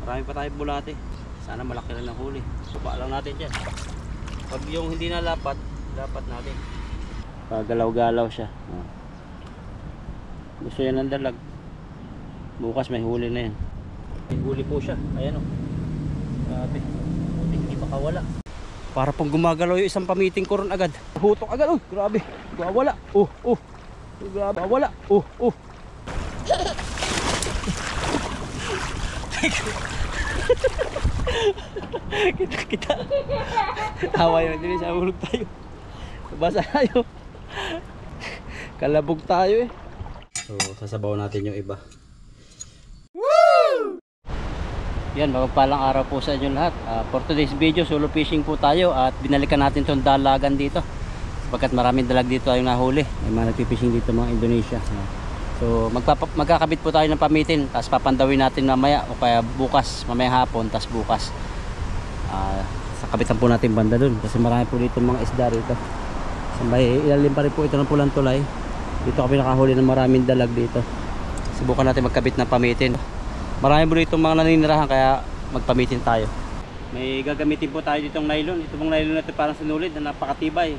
Marami pa tayo bulate. Sana malaki rin ang huli. Suba lang natin dyan. Pag yung hindi nalapat, dapat natin. Pagalaw-galaw siya. Gusto yan ng dalag. Bukas may huli na yan. May huli po siya. Ayan o. Grabe. Hindi pa kawala. Para pong gumagalaw yung isang pamiting ko ron agad. Hutok agad. Oh, grabe. Wala. Grabe. Wala. Kita. Hawa yun. Hindi sa hulog tayo. Basa tayo. Kalabog tayo eh. So, sasabaw natin yung iba. Woo! Yan, magpalang araw po sa inyo lahat. For today's video, solo fishing po tayo at binalikan natin itong dalagan dito. Sapagkat maraming dalag dito tayong nahuli. May mga nagpipishing dito mga Indonesia. So, magkakabit po tayo ng pamitin. Tapos papandawin natin mamaya o kaya bukas, mamaya hapon, tapos bukas. Kabitan po natin banda dun. Kasi marami po dito mga isda rito. So, may ilalim pa rin po ito ng pulang tulay. Dito kami nakahuli ng maraming dalag dito. Subukan natin magkabit ng pamitin. Marami po dito mga naninirahan kaya magpamitin tayo. May gagamitin po tayo ditong nylon. Ito pong nylon na ito parang sinulid na napakatibay.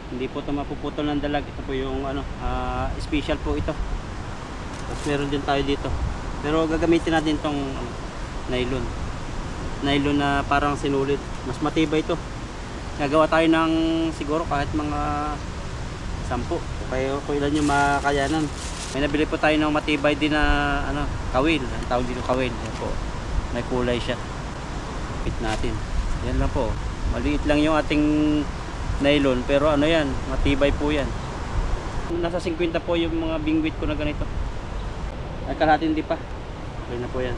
Hindi po ito mapuputol ng dalag. Ito po yung special po ito. Tapos meron din tayo dito. Pero gagamitin natin itong nylon. Nylon na parang sinulid. Mas matibay ito. Gagawa tayo ng siguro kahit mga 10 o kung ilan yung makayanan. May nabili po tayo ng matibay din na kawil. Ang tawag dito kawil. Yan po. May kulay siya. Pit natin. Yan lang po. Maliit lang yung ating nylon pero yan, matibay po yan. Nasa 50 po yung mga bingwit ko na ganito. Ay kalahatin di pa. Okay na po yan.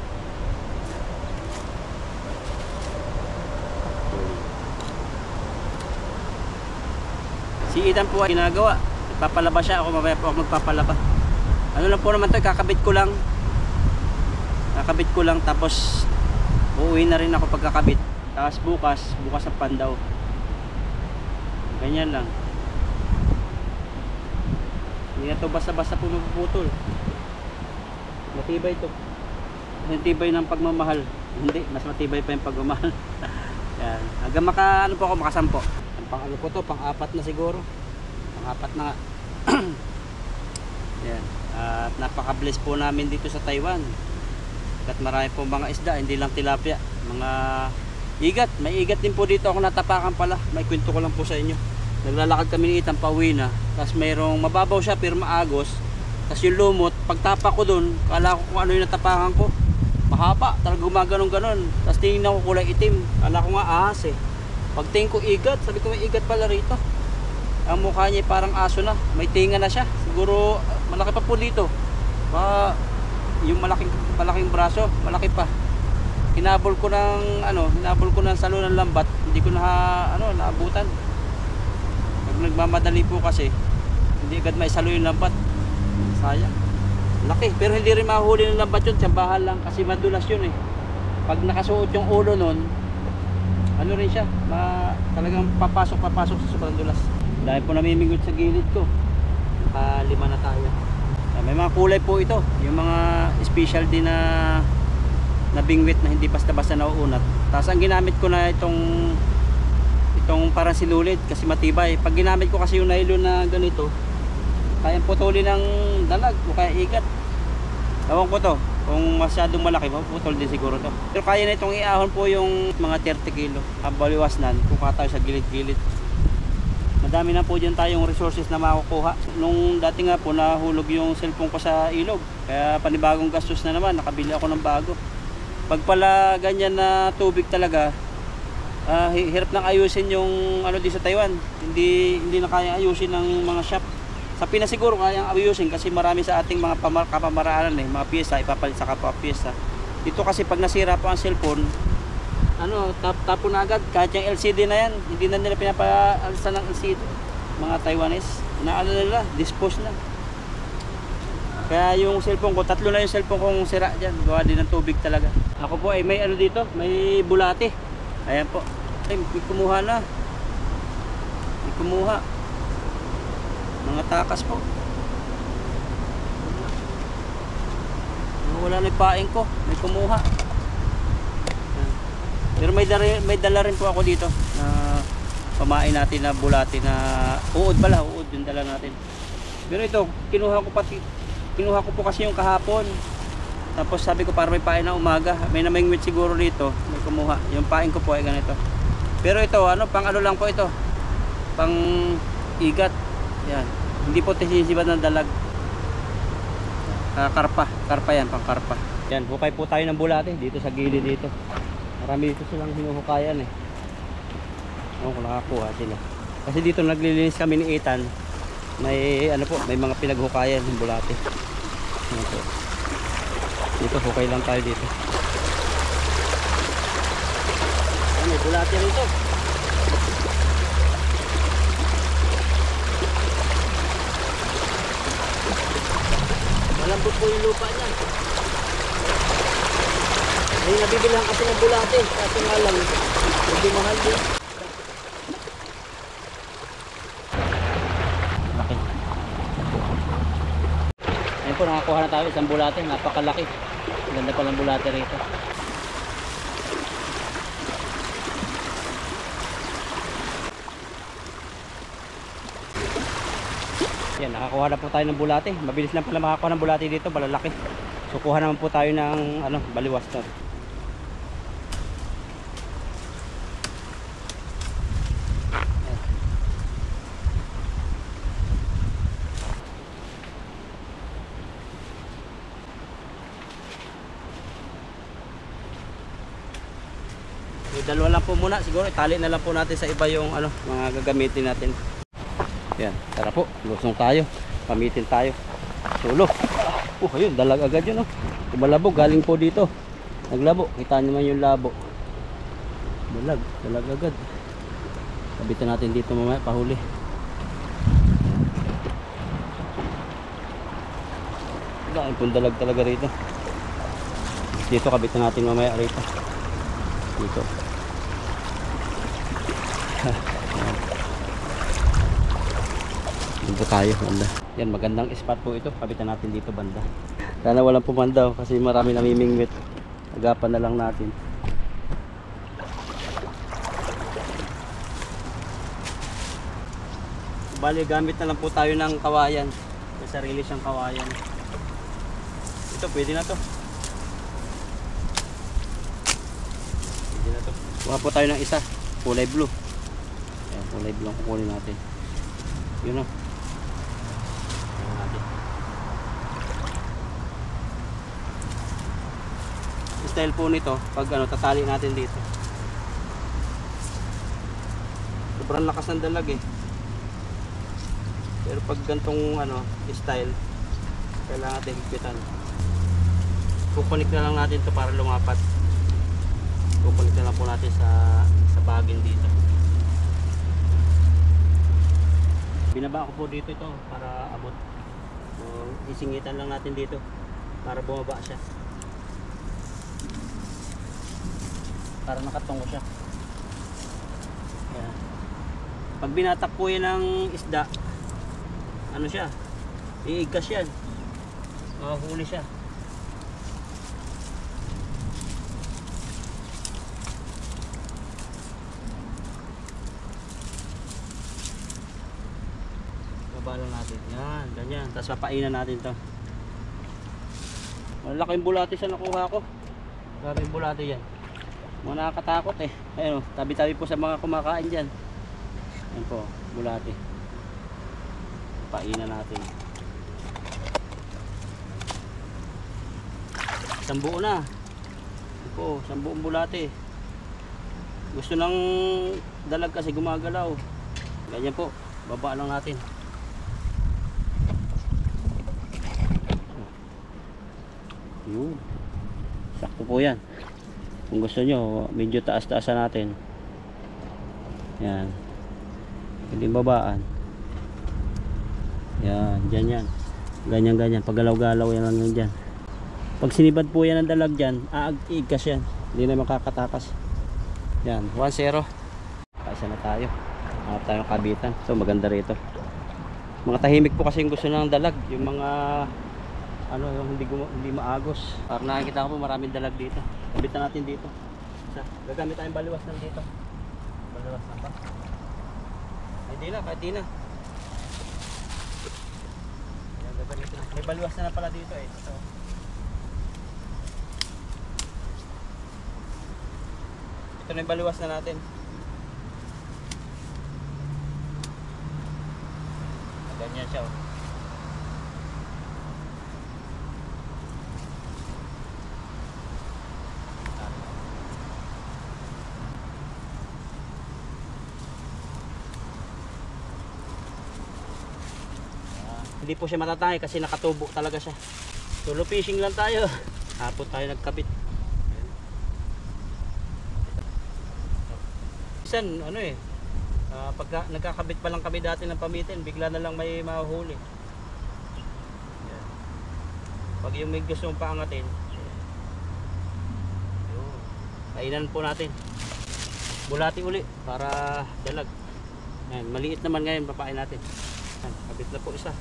Si Ethan po ay ginagawa. Papalaba siya. Ako mamaya po ako magpapalaba. Ano lang po naman ito, kakabit ko lang. Kakabit ko lang tapos uuwi na rin ako pagkakabit. Tapos bukas ang pandaw. Ganyan lang. Hindi na ito basta-basta po mapuputol. Matibay ito. Matibay ng pagmamahal. Hindi, mas matibay pa yung pagmamahal. Yan. Hanggang po ako makasampo. Pang ano po to, pang-4 na siguro. Pang-4 na nga. Yan. At napaka-bless po namin dito sa Taiwan. At marami po mga isda, hindi lang tilapia. Mga igat. May igat din po dito ako natapakan pala. May kwento ko lang po sa inyo. Naglalakad kami ni Ethan pauwi na. Tapos mayroong mababaw siya pero maagos. Tapos yung lumot, pagtapa ko dun, kala ko kung ano yung natapakan ko. Mahaba, talaga gumaganon-ganon. Tapos tingin ko kulay itim. Kala ko nga ahas eh. Pagtingin ko igat, sabi ko may igat pala rito. Ang mukha niya parang aso na, may tinga na siya. Siguro malaki pa po dito. Yung malaking braso, malaki pa. Hinabol ko ng salo ng lambat, hindi ko naabutan. Pag nagmamadali po kasi, hindi agad maisalo yung lambat. Sayang. Laki, pero hindi rin mahuli ng lambat yun, tsambahan lang kasi madulas yun eh. Pag nakasuot yung ulo nun, rin siya, talagang papasok sa sobrang dulas. Dahil po namimigot sa gilid ko. 5 na tayo. May mga kulay po ito, yung mga special din na bingwit na hindi basta-basta nauunat. Tapos ang ginamit ko na itong parang sinulid kasi matibay. Pag ginamit ko kasi yung nylon na ganito, kayang putulin ng dalag o kaya igat. Ewan ko to, kung masyadong malaki, maputol din siguro to. Pero kaya na itong iahon po yung mga 30 kilo. Baliwasnan kung katayo sa gilid-gilid. Madami na po dyan tayong resources na makukuha. Nung dati nga po nahulog yung cellphone ko sa ilog. Kaya panibagong gastos na naman, nakabili ako ng bago. Pag pala ganyan na tubig talaga, hirap nang ayusin yung di sa Taiwan. Hindi na kaya ayusin ng mga shop. Sa Pinas siguro kayang ayusin kasi marami sa ating mga kapamaraanan mga piyesa ipapalit sa kapwa piyesa. Dito kasi pag nasira po ang cellphone, tapo na agad kahit yung LCD na yan, hindi na nila pinapaalsa ng LCD. Mga Taiwanese, nila, dispose na. Kaya yung cellphone ko, 3 na yung cellphone kong sira dyan, gawa din ng tubig talaga. Ako po ay may dito, may bulate. Ayan po. Ay, may kumuha na. May kumuha. Mga takas po. Wala na yung paing ko. May kumuha. Pero may dala rin po ako dito na pamain natin na bulati na uod pala, uod yung dala natin. Pero ito, kinuha ko po kasi yung kahapon. Tapos sabi ko para may pain na umaga. May namingwit siguro dito, may kumuha. Yung pain ko po ay ganito. Pero ito, pang ano lang po ito. Pang igat. Yan. Hindi po sinisibat ng dalag. Karpa yan, pang karpa. Yan, hukay po tayo ng bulate dito sa gilid dito. Marami dito silang hinuhukayan eh. Kung nakakuha sila. Kasi dito naglilinis kami ni Ethan. May may mga pinaghukayan ng bulate. Dito hukay lang tayo dito. May bulate rito. Malambot po yung lupa niya. May nabibilang kasi ng bulate. Kaso nga lang, hindi mahal din. Okay. Ayun po, nakakuha na tayo isang bulate. Napakalaki. Ganda palang bulate rito. Yan, nakakuha na po tayo ng bulate. Mabilis lang pala makakuha ng bulate dito, malalaki. So kuha naman po tayo ng baliwas na. Dalawa lang po muna, siguro itali na lang po natin sa iba yung mga gagamitin natin. Yan, tara po, lusong tayo, pamitin tayo. Sulo. Ayun, dalag agad yun. Tumalabo, galing po dito. Naglabo, kita nyo man yung labo. Dalag agad. Kabitan natin dito mamaya, pahuli. Galing po dalag talaga rito. Dito kabitan natin mamaya rito. Dito. Dito tayo banda. Yan, magandang spot po ito. Kabitan natin dito banda. Sana walang pumandaw kasi marami namimingwit. Agapan na lang natin. Bali, gamit na lang po tayo ng kawayan. May sarili siyang kawayan. Ito, pwede na to. Pwede na to. Kuha po tayo ng isa. Kulay blue. Ayan, kulay blue ang kukunin natin. Yun o. Style po nito pag tatali natin dito. Sobrang lakas ng dalag eh. Pero pag gantong style, kailangan natin higpitan. Kukunik na lang natin to para lumapat. Kukunik na lang po natin sa bagin dito. Binaba ko po dito ito para abot. So, isingitan lang natin dito para bumaba siya. Para nakatungo siya. Yan. Pag binatak po yan ng isda, siya, iigkas yan, makahuli siya. Baba lang natin yan, ganyan, tapos papainan natin to. Malaking bulate sa nakuha ko. Maraming bulate yan, mga nakakatakot eh. Ayun, tabi-tabi po sa mga kumakain dyan. Yan po, bulate. Painan natin. Isang buo na. Ito po, isang buong bulate. Gusto ng dalag kasi gumagalaw. Ganyan po, baba lang natin. Yun. Sakto po yan. Kung gusto nyo, medyo taas-taasan natin. Yan. Hindi babaan. Yan, dyan yan. Ganyan-ganyan. Paggalaw-galaw yan lang yan dyan. Pag sinibad po yan ng dalag dyan, iigkas yan. Hindi na makakatakas. Yan, 1-0. Kaisa na tayo. Hanap tayong kabitan. So maganda rito. Mga tahimik po kasi yung gusto ng dalag. Yung mga yung hindi maagos. Para nakikita ko po maraming dalag dito. Kabitan natin dito. Gagamit tayong baliwas na dito. Baliwas na pa. Hindi na, kahit di na. Ayan, gagamit na. May baliwas na pala dito eh. So, ito na yung baliwas na natin. Ganyan siya oh. Hindi po siya matatangay kasi nakatubo talaga siya. Solo fishing lang tayo. Hapon tayo nagkabit. Minsan ano eh, pag nagkakabit pa lang kami dati ng pamitin, bigla na lang may mahuhuli. Yan. Pag yung may gusto mong paangatin, kainan po natin. Bulati uli para dalag. Yan, maliit naman ngayon, papain natin. Yan, kabit na po isa.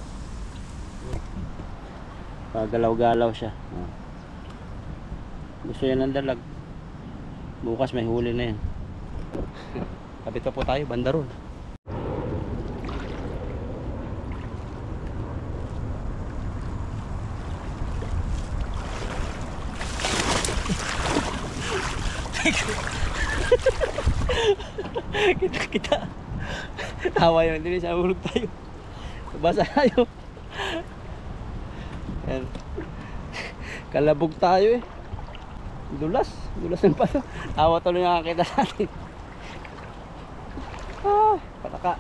Pagalaw-galaw siya. Gusto yan ng dalag. Bukas may huli na yan. Kabit pa po tayo, banda ron. Kita tawa yun, hindi siya hulog tayo. Basa tayo. Yan. Kalabog tayo eh. Dulas ng pato. Tawa tuloy nakakita sa atin. Pataka.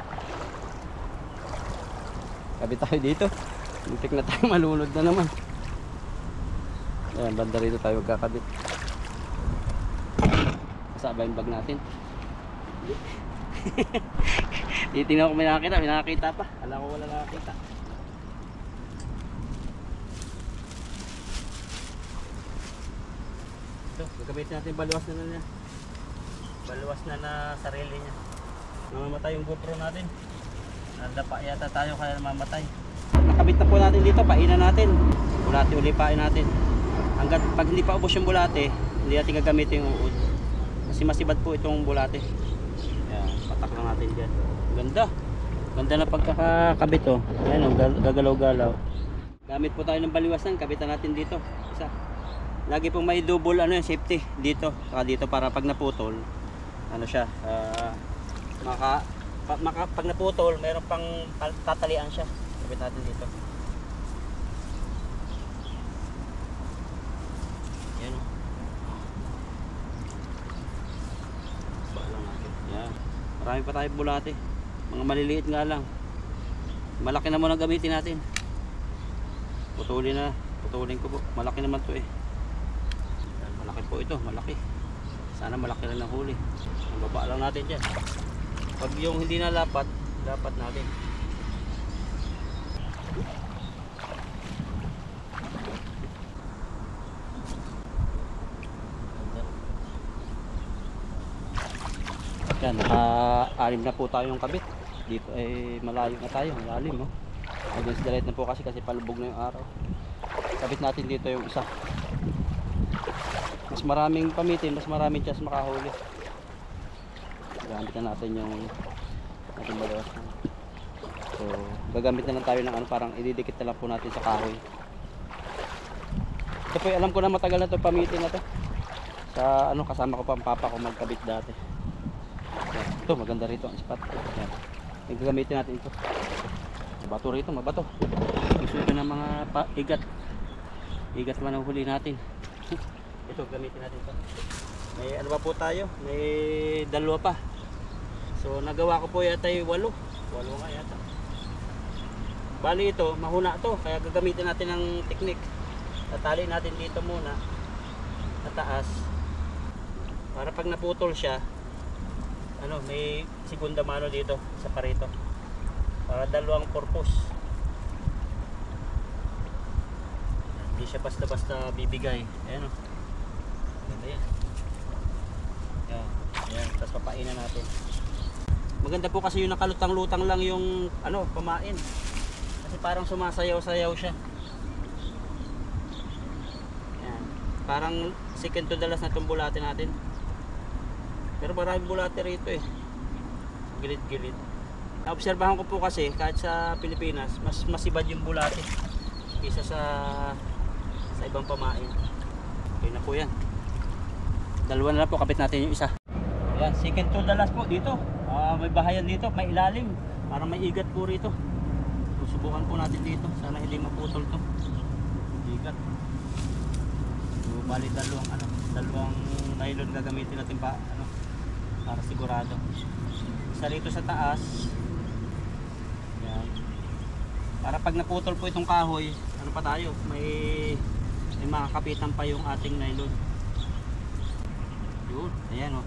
Kabit tayo dito. Muntik na tayo malunod na naman. Ayan, banda rito tayo magkakabit. Kasaba yung bag natin. Titingnan ko may nakakita pa. Alam ko wala nakakita. Ito, gagamitin natin baluwas na niya. Baluwas na sarili niya. Namamatay yung GoPro natin. Nandapa yata tayo kaya namamatay. Nakabit na po natin dito, painan natin. Bulati uli pain natin. Hanggat pag hindi pa ubos yung bulate, hindi natin gagamitin yung uod. Kasi masibad po itong bulate. Ayan, patak lang natin dyan. Ganda. Ganda na pagkakabit oh. Ayan oh, gagalaw-galaw. Gamit po tayo ng baliwasan, kabitan natin dito. Isa. Lagi pong may double ano yung safety dito. Saka dito para pag naputol, ano siya, pag naputol, mayroon pang tatalian siya. Kabit natin dito. Ayan oh. Balang natin. Ayan. Marami pa tayo bulate. Mga maliliit nga lang. Malaki na muna gamitin natin. Putulin ko po. Malaki naman to eh. Malaki po ito, malaki. Sana malaki rin ang huli. Ang baba lang natin dyan. Pag yung hindi nalapat, dapat natin. Yan, naka-alim na po tayong kabit. Dito ay malayo na tayo, malalim oh. Against the light na po kasi palubog na yung araw. Kabit natin dito yung isa. Mas maraming pamitin, mas maraming chance makahuli. Gamit na natin yung ating balawas. So, gagamit na lang tayo ng ano, parang ididikit na lang po natin sa kahoy. Ito po, alam ko na matagal na ito pamitin na to. Sa ano, kasama ko pa ang papa ko magkabit dati. Yan. Ito, maganda rito ang spot. Yan. Gagamitin natin ito. Mabato rito, mabato. Gusto ito ng mga igat. Igat naman ang huli natin. Ito, gamitin natin ito. May ano pa po tayo? May dalawa pa. So, nagawa ko po yata yung 8. 8 nga yata. Bali ito, mahuna to. Kaya gagamitin natin ng technique. Tatali natin dito muna. Sa taas. Para pag naputol siya, ano, may segunda mano dito sa parito. Para dalawang purpose. Hindi siya basta-basta bibigay. Ayan o. Maganda yan. Ayan. Ayan. Tapos papainan natin. Maganda po kasi yung nakalutang-lutang lang yung ano, pamain. Kasi parang sumasayaw-sayaw siya. Ayan. Parang second to the last na tumbulate natin. Pero maraming bulate rito eh. Gilid-gilid. Naobserbahan ko po kasi kahit sa Pilipinas, mas masibad yung bulate kaysa sa ibang pamain. Okay na po yan. Dalawa na lang po, kapit natin yung isa. Ayan, second to the last po dito. May bahayan dito, may ilalim. Parang may igat po rito. Susubukan po natin dito. Sana hindi maputol to. Igat. So, bali dalawang nylon gagamitin natin para sigurado. Isa rito sa taas. Ayan. Para pag naputol po itong kahoy, ano pa tayo? May makakapitan pa yung ating nylon. Yun, ayan o.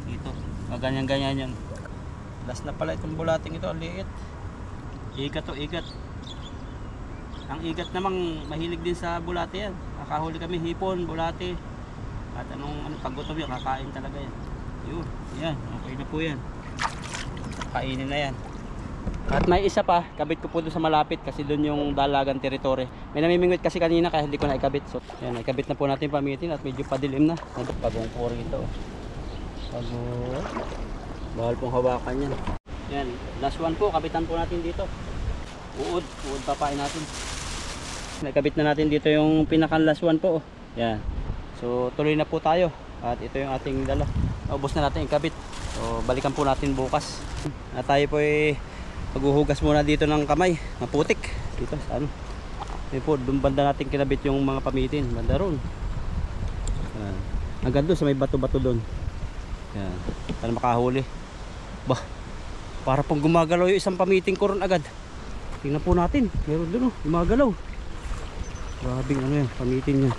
Dito. Ganyan-ganyan yan. Last na pala itong bulating ito. Ang liit. Igat to, igat. Ang igat namang mahilig din sa bulate yan. Nakahuli kami hipon, bulate. At anong paggutom yan, kakain talaga yan. Yun, yan. Okay na po yan. Kainin na yan. At may isa pa, kabit ko po doon sa malapit kasi doon yung dalagan teritoryo. May namimingwit kasi kanina kaya hindi ko na ikabit. So, yan, ikabit na po natin yung pamitin at medyo padilim na. Pagong po rito. Pagong. Bahal pong hawakan yan. Yan, last one po, kabitan po natin dito. Uod papain natin. Nakabit na natin dito yung pinakang last one po. Yan. So, tuloy na po tayo. At ito yung ating dala. Ubos na natin ikabit. So, balikan po natin bukas. At tayo po ay maghuhugas muna dito ng kamay, maputik dito sa ano. Ayun po, doon banda natin kinabit yung mga pamitin, banda roon. Hanggang doon sa may bato-bato doon. Yan, para makahuli. Bah, para pong gumagalaw yung isang pamiting ko ron agad. Tingnan po natin, meron doon gumagalaw. Grabing ano yan, pamitin yan.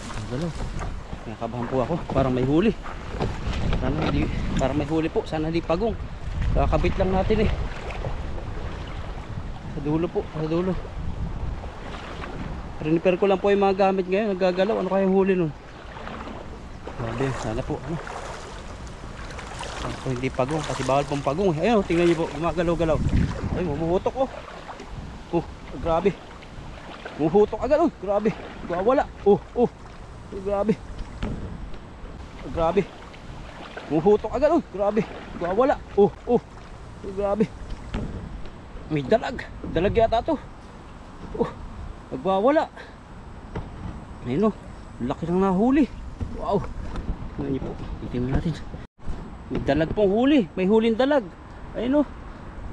Gumagalaw. Nakabahan po ako, parang may huli. Parang may huli po, sana hindi pagong. Kakabit lang natin eh. Sa dulo po, sa dulo. Repair ko lang po yung mga gamit ngayon, nagagalaw. Ano kaya huli nun? Grabe, sana po ano. Sana po hindi pagong, kasi bawal pong pagong. Ayun, tingnan niyo po, gumagalaw-galaw. Ay, mumuhutok oh. Oh, grabe. Mumuhutok agad oh, grabe. Wala. Oh, grabe. Grabe. Mumuhutok agad oh, grabe. Wala. Oh, grabe. May dalag yata to. Oh, nagwawala. Ayun oh, laki ng nahuli. Wow. Tingnan niyo po, tingnan natin. May dalag pong huli, may huling dalag. Ayun oh,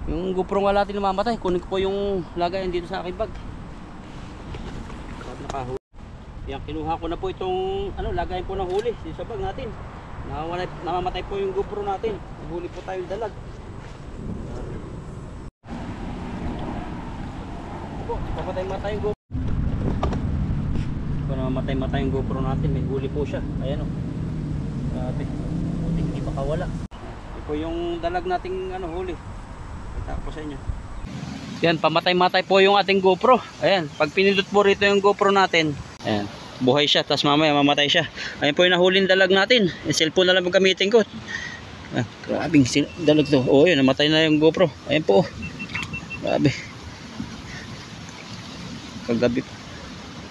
yung GoPro nga natin namamatay. Kunin ko po yung lagayan dito sa aking bag. Nakahuli. Yan, kinuha ko na po itong lagayan po ng huli sa bag natin. Namamatay po yung GoPro natin. Huli po tayong dalag. Pamatay-matay yung GoPro. Namamatay-matay yung GoPro natin. May huli po siya. Ayan o. Grabe. Hindi makawala. Ito po yung dalag nating huli. Kita ko sa inyo. Yan, pamatay-matay po yung ating GoPro. Ayan, pag pinindot po rito yung GoPro natin, ayan, buhay siya, tapos mamaya mamatay siya. Ayan po yung nahuling dalag natin. Yung cellphone na lang gamitin ko. Grabing dalag to. Oh, yun, namatay na yung GoPro. Ayan po. Grabe. Kagabi.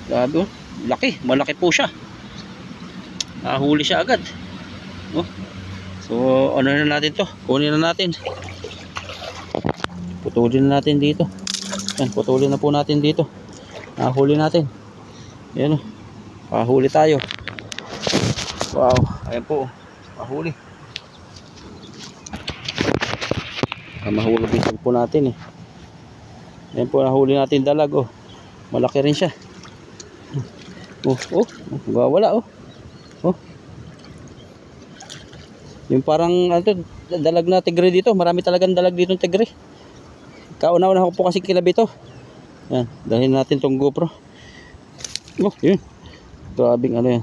Grabe oh. Laki, malaki po siya. Nahuli siya agad. Oh. So, ano na natin to? Kunin na natin. Putulin na natin dito. Yan, putulin na po natin dito. Nahuli natin. Yan o. Pahuli tayo. Wow. Ayan po. Pahuli. Mahuli dito po natin eh. Ayan po, nahuli natin dalag oh. Malaki rin siya. Wala oh. Oh. Yung parang dalag na tigre dito. Marami talagang dalag dito ng tigre. Kauna-una ko po kasi kilabi ito. Yan, dahil natin tong GoPro. Oh, yun. Grabing yan.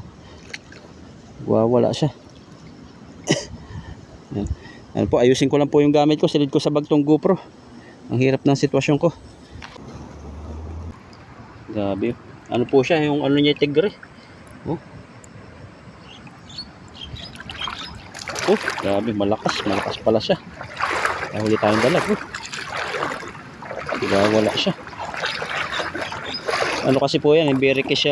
Wala siya. Yan. Yan po, ayusin ko lang po yung gamit ko. Silid ko sa bag tong GoPro. Ang hirap ng sitwasyon ko. Grabe. Ano po siya, yung niya tigre. Oh. Oh, grabe, malakas pala siya. Nahuli tayong dalag. Oh. Wala siya. Ano kasi po yan, birikis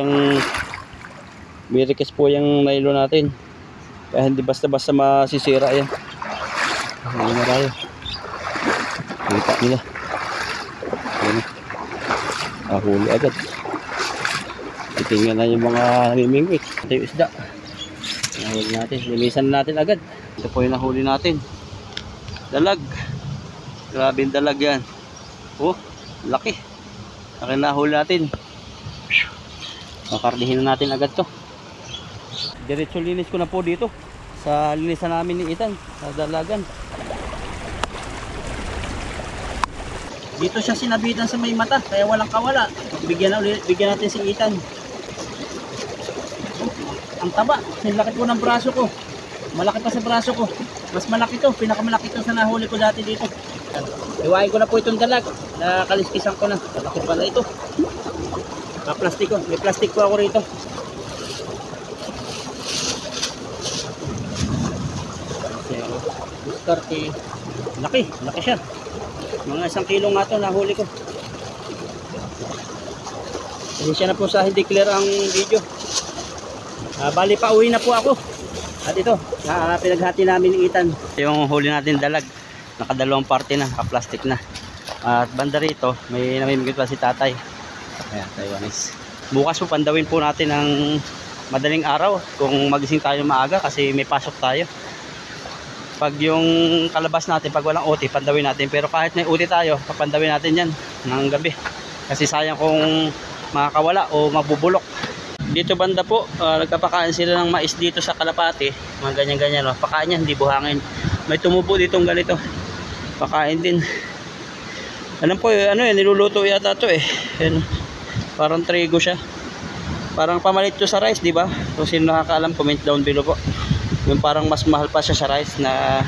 po yung nylon natin. Kaya hindi basta-basta masisira yan. Hindi na tayo. Kita nila. Yan. Huli agad. Titingnan na yung mga namimingwit. Ito yung isda. Nahuli natin. Linisan natin agad. Ito po yung nahuli natin. Dalag. Grabe yung dalag yan. Oh, laki. Laki nahuli natin. Makardihin na natin agad to. Diretso linis ko na po dito. Sa linisan namin ni Ethan. Sa dalagan. Dito siya sinabitan sa may mata. Kaya walang kawala. Bigyan natin si Ethan. Ang taba. Laki po ng braso ko. Malaki pa sa braso ko. Mas malaki to. Pinakamalaki to sa nahuli ko dati dito. Iwain ko na po itong dalag. Nakaliskisan ko na. Malaki pala ito. Plastic ko. May plastic po ako rito. Diskarte. Laki. Laki siya. Mga 1 kilo nga to nahuli ko. Pasensya na po sa hindi clear ang video. Bali pa uwi na po ako. At ito, pinaghati namin ni Ethan. Yung huli natin dalag, nakadalawang parte na, naka-plastic na. At banda rito, may namimigit pa si tatay. Ayan, Taiwanese. Bukas po pandawin po natin ng madaling araw kung magising tayo maaga kasi may pasok tayo. Pag yung kalabas natin, pag walang OT, pandawin natin. Pero kahit may OT tayo, papandawin natin yan ng gabi. Kasi sayang kung makakawala o mabubulok. Dito banda po, nagkapakain sila ng mais dito sa kalapati. Mga ganyan-ganyan. No? Pakain yan, hindi buhangin. May tumubo ditong ganito. Pakain din. Alam po, ano yun, niluluto yata to eh. Yan. Parang trigo siya. Parang pamalit to sa rice, di ba? Kung sino nakakaalam, comment down below po. Yung parang mas mahal pa siya sa rice na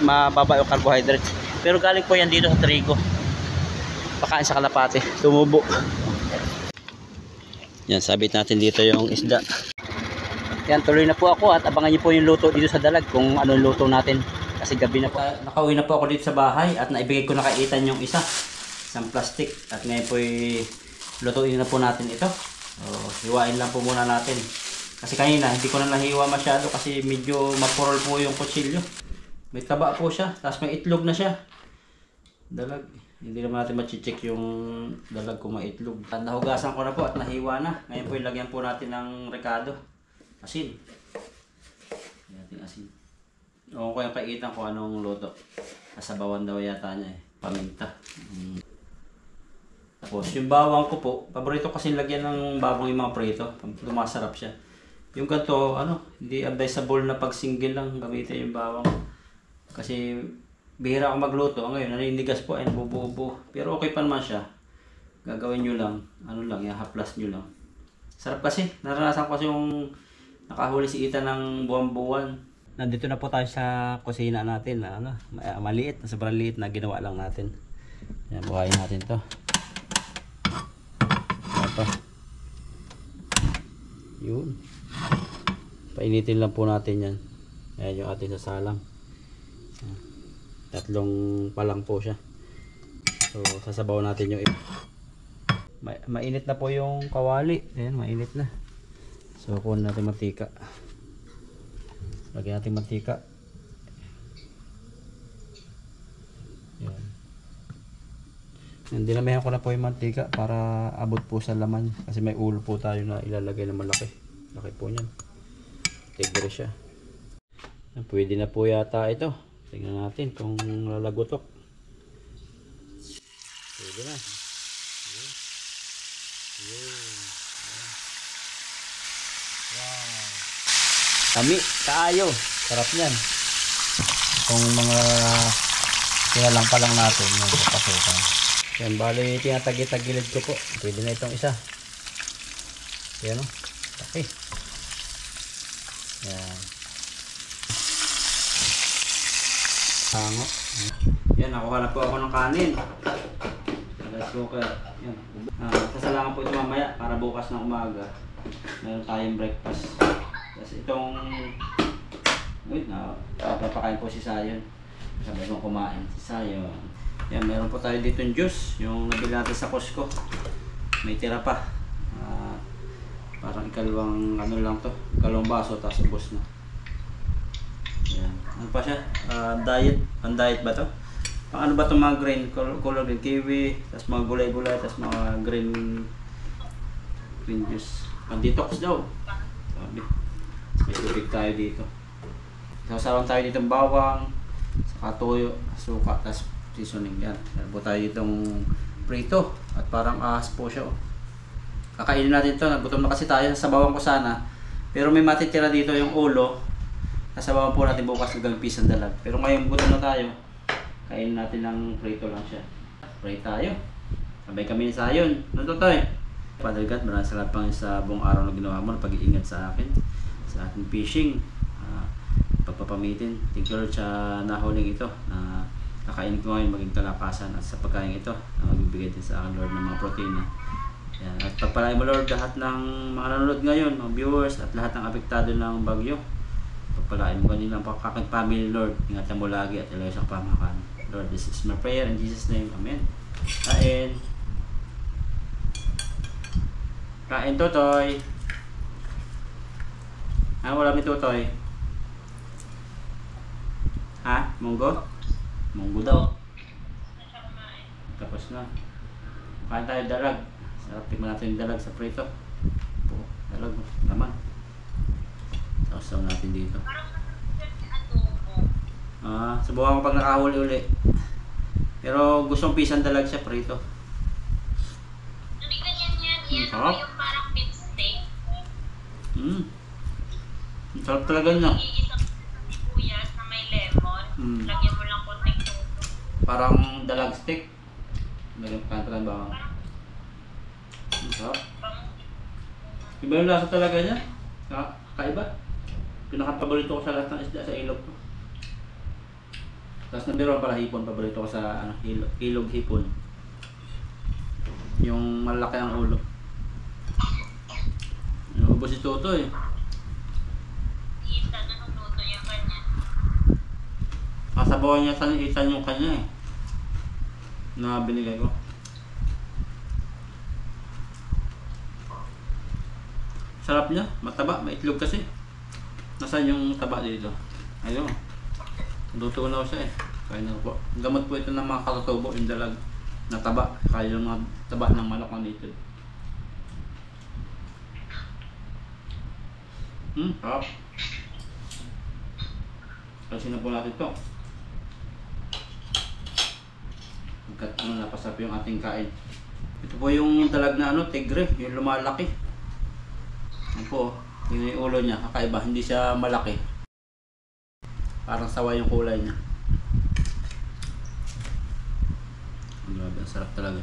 mababa yung carbohydrates. Pero galing po yan dito sa trigo. Pakain sa kalapati. Tumubo. Yan, sabit natin dito yung isda. Yan, tuloy na po ako at abangan niyo po yung luto dito sa dalag kung ano yung luto natin. Kasi gabi na po. Nakauwi na po ako dito sa bahay at naibigay ko na kay Ethan yung isang plastic. At ngayon po lutuin na po natin ito. Hiwain lang po muna natin. Kasi kanina hindi ko na nahiwa masyado kasi medyo mapurol po yung kutsilyo. May taba po siya, tapos may itlog na siya. Dalag. Hindi naman natin machicheck yung dalag kung may itlog. Nahugasan ko na po at nahiwa na. Ngayon po ilagyan po natin ng rekado. Asin. Natin asin. O ko yung kaitan ko anong luto. Kasabawan daw yata niya eh. Paminta. Tapos yung bawang ko po, paborito kasi lagyan ng bawang yung mga prito. Lumasarap siya. Yung ganito, hindi advisable na pag single lang gamitin yung bawang. Kasi bihira ako magluto. Ngayon, naninigas po ay nabubuo. Pero okay pa naman siya. Gagawin nyo lang, ihaplas nyo lang. Sarap kasi. Naranasan ko kasi yung nakahuli si Ethan ng buwan-buwan. Nandito na po tayo sa kusina natin. Maliit, sobrang liit na ginawa lang natin. Yan, buhayin natin to. Ito. Yun. Painitin lang po natin yan. Ayan yung ating sasalang. Tatlong pa lang po siya. So sasabaw natin yung mainit na po yung kawali. Ayan, mainit na. So kunin natin mantika. Lagyan natin mantika. Ayan. Dinamihan ko na po yung mantika para abot po sa laman. Kasi may ulo po tayo na ilalagay na malaki. Laki po niyan. Tigre siya. Pwede na po yata ito. Tingnan natin kung lalagotok. Pwede na. Wow. Kami, kaayo. Sarap niyan. Itong mga tinalang pa lang natin. Yung kapasukan. Yan, bali tinatagit-tagilid ko po. Pwede na itong isa. Yan o. Okay. Yan. Hango. Yan, nakuha na po ako ng kanin. Rice cooker. Yan. Sasalangan po ito mamaya para bukas ng umaga. Meron tayong breakfast. Tapos itong papakain po si Sayon. Sabay kong kumain si Sayon. Yan, meron po tayo dito yung juice. Yung nabili natin sa Costco. May tira pa. Parang ikalawang lang to. Ikalawang baso tapos ubos na. ano pa siya? Diet. Ang diet ba to? Ano ba itong mga green? Color green. Kiwi. Tapos mga gulay-gulay. Tapos mga green juice. Ang detox daw. Sabi. May tubig tayo dito. Sasawan tayo dito ng bawang. Saka toyo. Suka. Tapos seasoning. Yan. Meron tayo ditong prito. At parang ahas po siya. Kakainin natin ito. Nagutom na kasi tayo. Sasabawan ko sana. Pero may matitira dito yung ulo. Sasabawan po natin bukas ng pisang dalag. Pero ngayon gutom na tayo. Kainin natin ng prito lang siya. Pray tayo. Sabay kami ni Sayon. Ano to tayo? Father God, maraming salamat Panginoon sa buong araw na ginawa mo, na pag-iingat sa akin, sa ating fishing, pagpapamitin. Thank you Lord sa nahuling ito, na nakainin ko ngayon maging kalakasan, at sa pagkain ito, na magbibigay din sa akin Lord ng mga protein. Yan. At pagpalain mo Lord lahat ng mga nanonood ngayon, mga viewers, at lahat ng apektado ng bagyo. Pagpalain mo kanilang pagkakang family Lord. Ingatan mo lagi at ilayo sa pamakan. Lord, this is my prayer in Jesus' name. Amen. Kain. Kain, Totoy. Wala may Totoy. Ha? Munggo? Munggo daw. Tapos na. Kain tayo dalag. Sarap, tikman natin yung dalag sa prito. Dalag, naman. Sausaw natin dito. Subukan ko pag nakahuli uli. Pero gustong pisang dalag siya prito. Hindi ganyan yan. Yan yung parang beef steak. Sarap talaga niya. Iisang sibuyas na may lemon. Lagyan mo lang konting tuto. Parang dalag steak. Lagyan ka lang ba? Sarap. Iba yung lasa talaga niya. Kakaiba. Pinaka-paborito ko sa lahat ng isda sa ilog to. Tapos nabiruan pala hipon, paborito ko sa ilog hipon. Yung malaki ang ulo. Ubos si Toto eh. Itan, anong luto yung kanya? Kasabawan niya sa itan yung kanya eh. Na binigay ko. Sarap niya, mataba, may itlog kasi. Nasaan yung taba dito? Ayun. Luto na siya eh. Kaya na po. Gamot po ito ng mga katutubo, yung dalag na taba. Kaya yung mga taba ng manok na dito. Sarap. Kasi na po natin ito. Hanggat napasarap yung ating kain. Ito po yung dalag na tigre, yung lumalaki. Yan po, yun yung ulo niya, kakaiba, hindi siya malaki. Parang sawa yung kulay niya. Grabe, ang sarap talaga.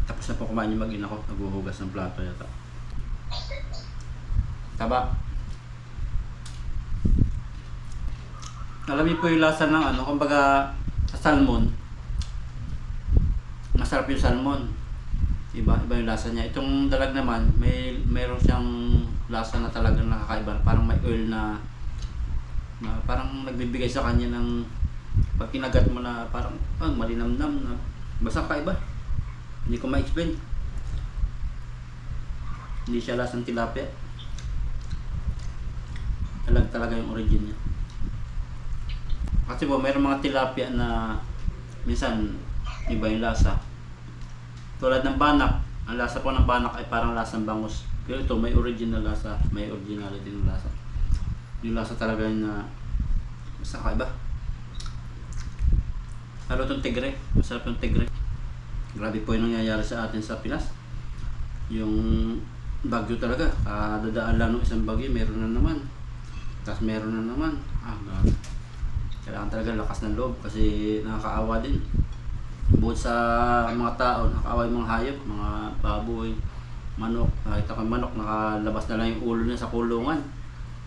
Tapos na po kumain yung mag-ina ko, naghuhugas ng plato yata. Taba. Alam niyo po yung lasa ng kumbaga sa salmon. Masarap yung salmon. Iba yung lasa niya. Itong dalag naman, mayroon siyang lasa na talagang nakakaiba. Parang may oil na parang nagbibigay sa kanya ng pag kinagat mo na parang malinamnam na basta kaiba. Hindi ko ma-explain. Hindi siya lasang tilapia. Dalag talaga yung origin niya. Kasi po mayroong mga tilapia na minsan iba yung lasa. Tulad ng banak, ang lasa po ng banak ay parang lasang bangus. Pero ito may original lasa, may originality ng lasa. Yung lasa talaga na basta kaiba. Lalo itong tigre, masarap yung tigre. Grabe po yung nangyayari sa atin sa Pinas. Yung bagyo talaga, dadaan lang ng isang bagyo, meron na naman. Tapos meron na naman. Grabe. Kailangan talaga lakas ng loob kasi nakakaawa din. Bukod sa mga tao, nakakaawa yung mga hayop, mga baboy, manok. Nakita ko yung manok, nakalabas na lang yung ulo niya sa kulungan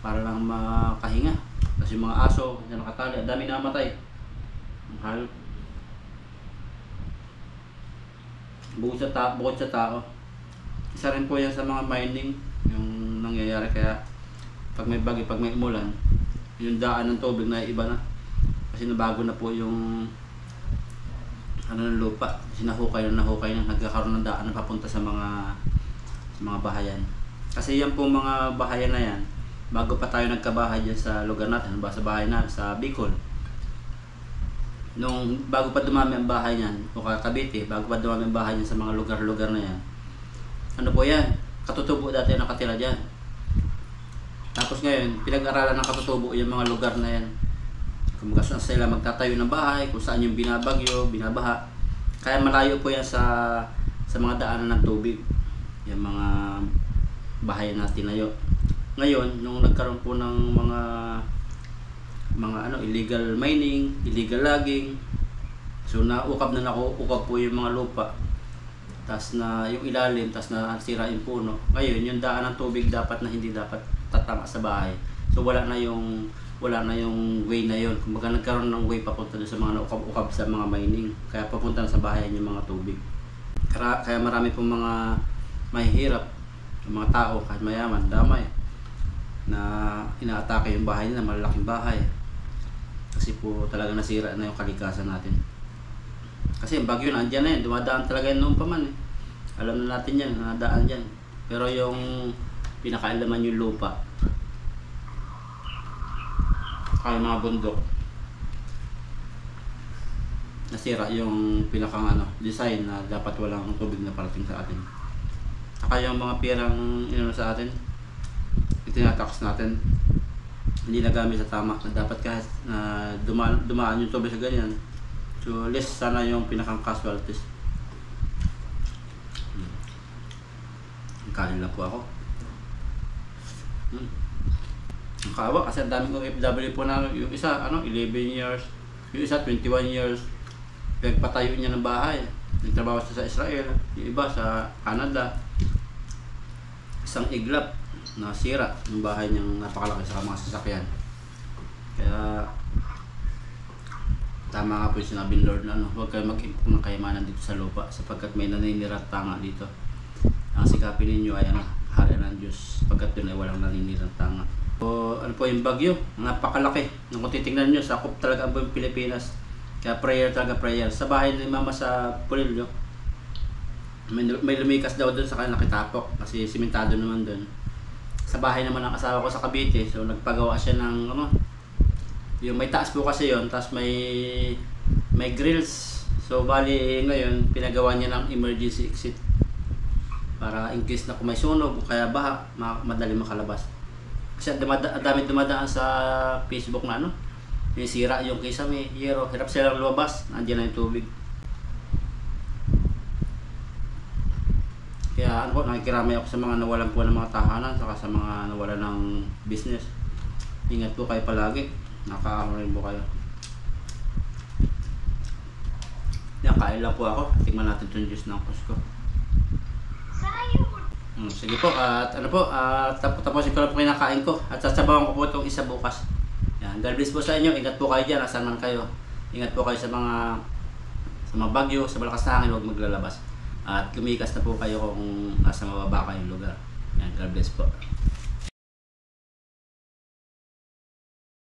para lang makahinga. Kasi yung mga aso, na nakatali, ang dami namatay. Ang hayop. Bukod sa tao. Isa rin po yan sa mga mining, yung nangyayari. Kaya pag may bagyo, pag may umulan, yung daan ng tubig na iba na. Kasi nabago na po yung ano ng lupa, sinahukay na nagkakaroon ng daan na papunta sa mga bahayan. Kasi yan po mga bahayan na yan, bago pa tayo nagkabahay dyan sa lugar natin, ba sa bahay na sa Bicol. Nung bago pa dumami ang bahay niyan, o Cavite, bago pa dumami ang bahay niyan sa mga lugar-lugar na yan, ano po yan, katutubo dati ang nakatira dyan. Tapos ngayon, pinag-aralan ng katutubo yung mga lugar na yan. Kung saan sila magtatayo ng bahay, kung saan yung binabagyo, binabaha. Kaya malayo po yan sa mga daanan ng tubig. Yung mga bahay na tinayo. Ngayon, nung nagkaroon po ng mga illegal mining, illegal logging, so naukab po yung mga lupa. Tas na yung ilalim, tas na sira yung puno. Ngayon, yung daan ng tubig hindi dapat tatama sa bahay. So wala na yung way na yun. Kumbaga nagkaroon ng way papunta doon sa mga ukab-ukab sa mga mining. Kaya papunta na sa bahayan yung mga tubig. Kaya marami pong mga mahihirap, yung mga tao, kahit mayaman, damay, na inaatake yung bahay nila, malalaking bahay. Kasi po talaga nasira na yung kalikasan natin. Kasi yung bagyo na, andyan na yun, dumadaan talaga yun noon pa man. Alam na natin yan, nadaan dyan. Pero yung pinakaalaman yung lupa, kaya mga bundok, nasira yung design na dapat walang tubig na parating sa atin. Saka yung mga pirang sa atin, itinatax natin, hindi nagamit sa tama. Dapat kahit dumaan yung tubig sa ganyan, so less sana yung pinakang casualties. Kain lang po ako. Ang kawa kasi ang daming OFW po na yung isa 11 years, yung isa 21 years. Pagpatayo niya ng bahay, nagtrabaho siya sa Israel, yung iba sa Canada. Isang iglap na sira yung bahay niyang napakalaki sa mga sasakyan. Kaya tama nga po yung sinabi ng Lord na huwag kayo mag-impok ng kayamanan dito sa lupa sapagkat may naninirang tanga dito. Ang sikapin ninyo ay hari ng Diyos sapagkat doon ay walang naninirang tanga. So, ano po yung bagyo? Napakalaki. Kung titingnan nyo, sakop talaga ang buong Pilipinas. Kaya prayer talaga prayer. Sa bahay ni Mama sa Pulilio, may lumikas daw doon sa kanya nakitapok kasi simentado naman doon. Sa bahay naman ng asawa ko sa Cavite, so nagpagawa siya ng yung may taas po kasi yon, tapos may grills. So bali ngayon pinagawa niya ng emergency exit para in case na kung may sunog o kaya baha, madali makalabas. Kasi ang dami dumadaan sa Facebook na yung sira yung kisame, hero, hirap silang lumabas, nandiyan na yung tubig. Kaya nakikiramay ako sa mga nawalan po ng mga tahanan, saka sa mga nawalan ng business. Ingat po kayo palagi, nakaano rin po kayo. Yan, kain lang po ako, tingnan natin itong juice ng Cusco. Sige po, at tapusin ko lang po kinakain ko at sasabawan ko po itong isa bukas. Yan, God bless po sa inyo, ingat po kayo dyan, asan man kayo. Ingat po kayo sa mga bagyo, sa malakas na hangin, huwag maglalabas. At lumikas na po kayo kung nasa mababa kayong lugar. Yan, God bless po.